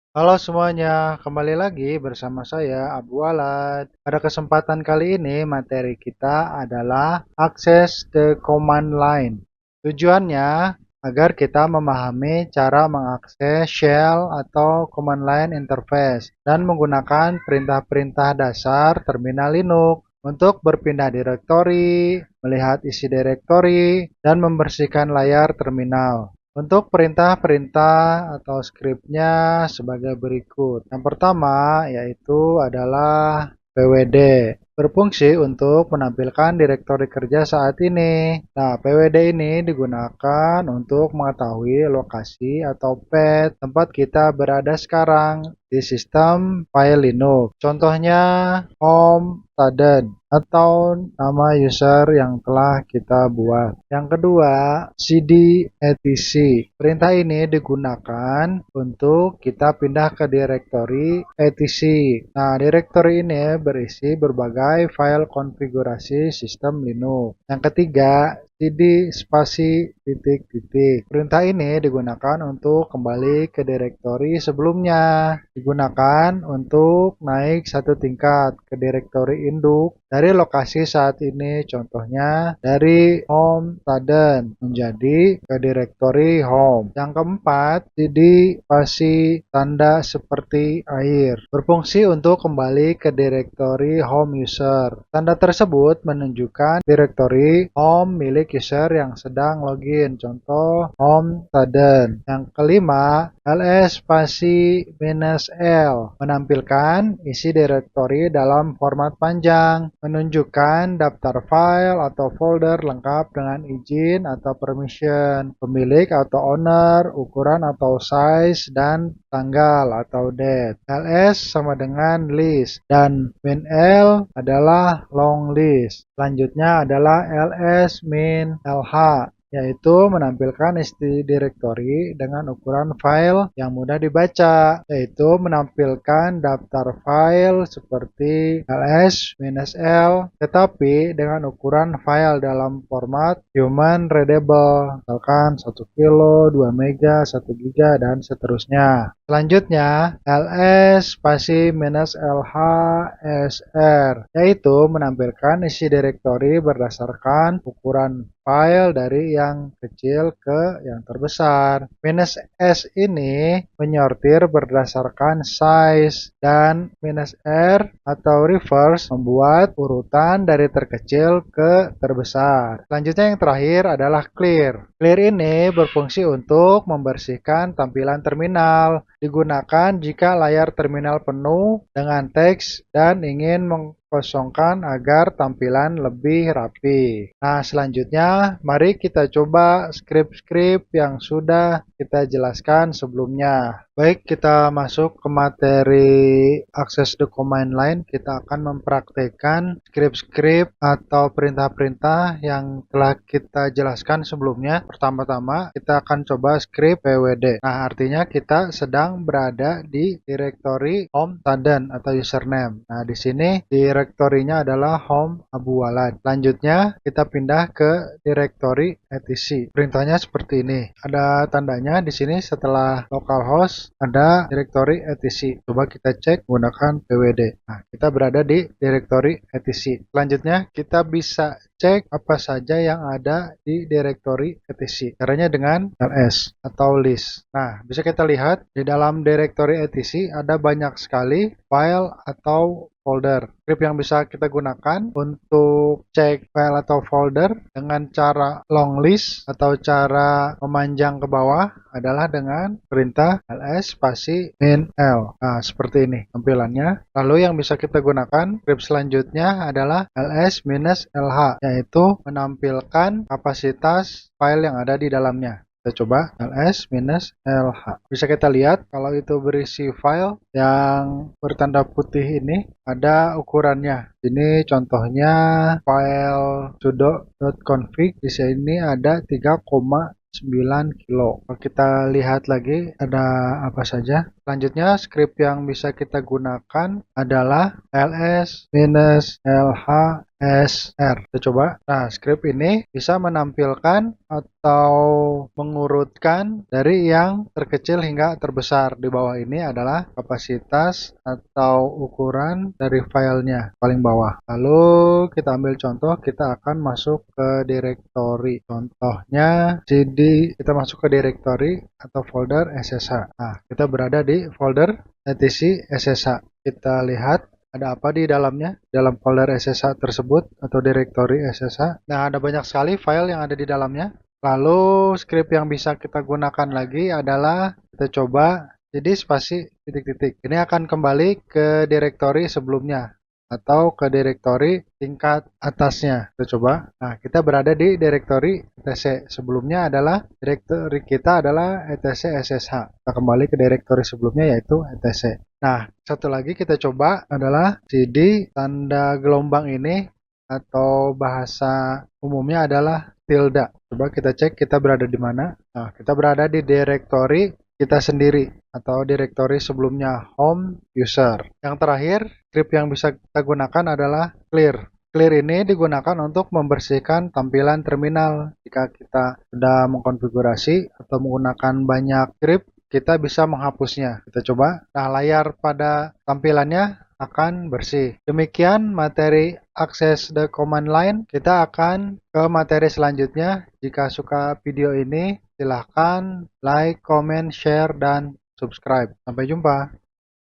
Halo semuanya, kembali lagi bersama saya Abu Walad. Pada kesempatan kali ini materi kita adalah akses the command line. Tujuannya agar kita memahami cara mengakses shell atau command line interface dan menggunakan perintah-perintah dasar terminal Linux untuk berpindah direktori, melihat isi direktori, dan membersihkan layar terminal. Untuk perintah-perintah atau skripnya sebagai berikut. Yang pertama yaitu adalah pwd. Berfungsi untuk menampilkan direktori kerja saat ini. Nah, pwd ini digunakan untuk mengetahui lokasi atau path tempat kita berada sekarang di sistem file Linux. Contohnya home, student, atau nama user yang telah kita buat. Yang kedua, cd etc. Perintah ini digunakan untuk kita pindah ke direktori etc. Nah, direktori ini berisi berbagai file konfigurasi sistem Linux. Yang ketiga, cd spasi titik titik. Perintah ini digunakan untuk kembali ke direktori sebelumnya. Digunakan untuk naik satu tingkat ke direktori induk dari lokasi saat ini, contohnya dari home student menjadi ke direktori home. Yang keempat, cd spasi tanda seperti air. Berfungsi untuk kembali ke direktori home user. Tanda tersebut menunjukkan direktori home milik user yang sedang login, contoh home student. Yang kelima, ls spasi -l menampilkan isi direktori dalam format panjang, menunjukkan daftar file atau folder lengkap dengan izin atau permission, pemilik atau owner, ukuran atau size, dan tanggal atau date. ls sama dengan list dan -l adalah long list. Selanjutnya adalah ls -lh, yaitu menampilkan isi direktori dengan ukuran file yang mudah dibaca, yaitu menampilkan daftar file seperti ls-l, tetapi dengan ukuran file dalam format human readable, misalkan 1 kilo, 2 mega, 1 giga, dan seterusnya. Selanjutnya, ls spasi -lh sr, yaitu menampilkan isi direktori berdasarkan ukuran file dari yang kecil ke yang terbesar. -s ini menyortir berdasarkan size dan -r atau reverse membuat urutan dari terkecil ke terbesar. Selanjutnya yang terakhir adalah clear. Clear ini berfungsi untuk membersihkan tampilan terminal. Digunakan jika layar terminal penuh dengan teks dan ingin kosongkan agar tampilan lebih rapi. Nah, selanjutnya mari kita coba skrip-skrip yang sudah kita jelaskan sebelumnya. Baik, kita masuk ke materi akses the command line. Kita akan mempraktekkan skrip-skrip atau perintah-perintah yang telah kita jelaskan sebelumnya. Pertama-tama, kita akan coba skrip pwd. Nah, artinya kita sedang berada di direktori home student atau username. Nah, di sini direktorinya adalah home Abu Walad. Selanjutnya, kita pindah ke direktori etc. Perintahnya seperti ini. Ada tandanya di sini setelah localhost ada direktori etc. Coba kita cek menggunakan pwd. Nah, kita berada di direktori etc. Selanjutnya, kita bisa cek apa saja yang ada di direktori etc. Caranya dengan ls atau list. Nah, bisa kita lihat di dalam direktori etc ada banyak sekali file atau folder. Script yang bisa kita gunakan untuk cek file atau folder dengan cara long list atau cara memanjang ke bawah adalah dengan perintah ls spasi -l. Nah, seperti ini tampilannya. Lalu yang bisa kita gunakan script selanjutnya adalah ls-lh, yaitu menampilkan kapasitas file yang ada di dalamnya. Kita coba ls-lh. Bisa kita lihat kalau itu berisi file yang bertanda putih ini ada ukurannya. Ini contohnya file sudo.config. Di sini ada 3,9 kilo. Kalau kita lihat lagi ada apa saja. Selanjutnya script yang bisa kita gunakan adalah ls-lh SR. Kita coba. Nah, script ini bisa menampilkan atau mengurutkan dari yang terkecil hingga terbesar. Di bawah ini adalah kapasitas atau ukuran dari filenya paling bawah. Lalu kita ambil contoh, kita akan masuk ke directory. Contohnya cd, kita masuk ke directory atau folder SSH. Nah, kita berada di folder etc SSH. Kita lihat ada apa di dalamnya, dalam folder SSH tersebut atau directory SSH. Nah, ada banyak sekali file yang ada di dalamnya. Lalu script yang bisa kita gunakan lagi adalah kita coba jadi spasi titik-titik. Ini akan kembali ke directory sebelumnya atau ke directory tingkat atasnya. Kita coba. Nah, kita berada di directory etc. Sebelumnya adalah directory kita adalah etc SSH. Kita kembali ke directory sebelumnya yaitu etc. Nah, satu lagi kita coba adalah cd tanda gelombang ini atau bahasa umumnya adalah tilde. Coba kita cek kita berada di mana. Nah, kita berada di directory kita sendiri atau directory sebelumnya home user. Yang terakhir, script yang bisa kita gunakan adalah clear. Clear ini digunakan untuk membersihkan tampilan terminal. Jika kita sudah mengkonfigurasi atau menggunakan banyak script, kita bisa menghapusnya. Kita coba. Nah, layar pada tampilannya akan bersih. Demikian materi akses the command line. Kita akan ke materi selanjutnya. Jika suka video ini, silahkan like, comment, share, dan subscribe. Sampai jumpa.